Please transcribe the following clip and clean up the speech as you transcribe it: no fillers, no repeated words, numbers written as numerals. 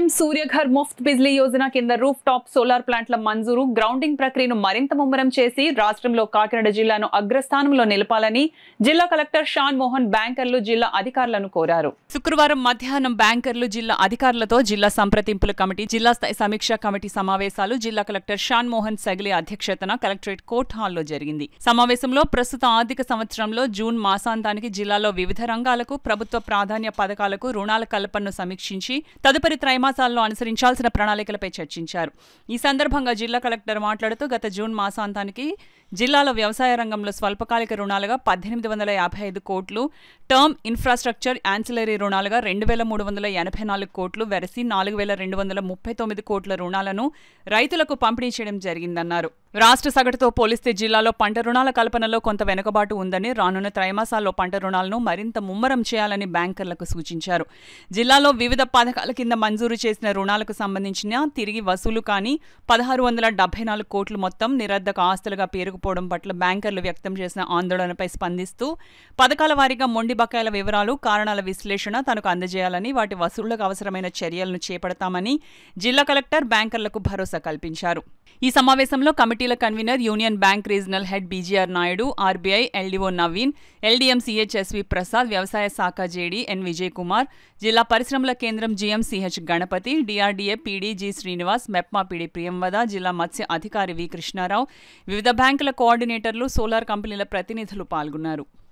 PM Surya Ghar Muft Bijli Yojana కింద roof top solar ప్లాంట్ల మంజూరు గ్రౌండింగ్ ప్రక్రియను మరింత ముమ్మరం చేసి రాష్ట్రంలో కాకినాడ జిల్లాను అగ్రస్థానంలో నిలపాలని జిల్లా కలెక్టర్ షాన్ మోహన్ బ్యాంకర్లు జిల్లా అధికారులను కోరారు. శుక్రవారం మధ్యాహ్నం బ్యాంకర్లు జిల్లా అధికారులతో జిల్లా సంప్రదింపుల కమిటీ, జిల్లా స్థాయి సమీక్షా కమిటీ సమావేశాలు జిల్లా కలెక్టర్ షాన్ మోహన్ సగిలి అధ్యక్షతన కలెక్టరేట్ కోర్ట్ హాల్లో జరిగింది. సమావేశంలో ప్రస్తుత ఆర్థిక సంవత్సరంలో జూన్ మాసాంతానికి జిల్లాలో వివిధ రంగాలకు ప్రభుత్వ ప్రాధాన్య పథకాలకు రుణాల కల్పనను సమీక్షించి తదుపరి త్రైమాసాల్లో అనుసరించాల్సిన ప్రణాళికలపై చర్చించారు. ఈ సందర్భంగా జిల్లా కలెక్టర్ మాట్లాడుతూ గత జూన్ మాసాంతానికి జిల్లాలో వ్యవసాయ రంగంలో స్వల్పకాలిక రుణాలుగా 1855 కోట్లు, టర్మ్ ఇన్ఫ్రాస్ట్రక్చర్ యాన్సిలరీ రుణాలుగా 2384 కోట్లు వెరసి 4239 కోట్ల రుణాలను రైతులకు పంపిణీ చేయడం జరిగిందన్నారు. రాష్ట్ర సగటుతో పోలిస్తే జిల్లాలో పంట రుణాల కల్పనలో కొంత వెనుకబాటు ఉందని, రానున్న త్రైమాసాల్లో పంట రుణాలను మరింత ముమ్మరం చేయాలని బ్యాంకర్లకు సూచించారు. జిల్లాలో వివిధ పథకాల కింద మంజూరు చేసిన రుణాలకు సంబంధించిన తిరిగి వసూలు కాని 1674 కోట్లు మొత్తం నిరర్ధక ఆస్తులుగా పేరుకుపోవడం పట్ల బ్యాంకర్లు వ్యక్తం చేసిన ఆందోళనపై స్పందిస్తూ పథకాల వారీగా మొండి బకాయిల వివరాలు, కారణాల విశ్లేషణ తనకు అందజేయాలని, వాటి వసూళ్లకు అవసరమైన చర్యలను చేపడతామని జిల్లా కలెక్టర్ బ్యాంకర్లకు భరోసా కల్పించారు. ఈ సమావేశంలో కమిటీల convener union bank regional head BGR Naidu, RBI LDO Naveen, LDM CHSV Prasad, వ్యవసాయ శాఖ జేడీ ఎన్ విజయ్ కుమార్, జిల్లా పరిశ్రమల కేంద్రం GMCH Ganapathi, DRDA PD G Srinivas, MEPMA PD Priyamvada, జిల్లా మత్స్య అధికారి వి కృష్ణారావు, వివిధ బ్యాంకుల కోఆర్డినేటర్లు, సోలార్ కంపెనీల ప్రతినిధులు పాల్గొన్నారు.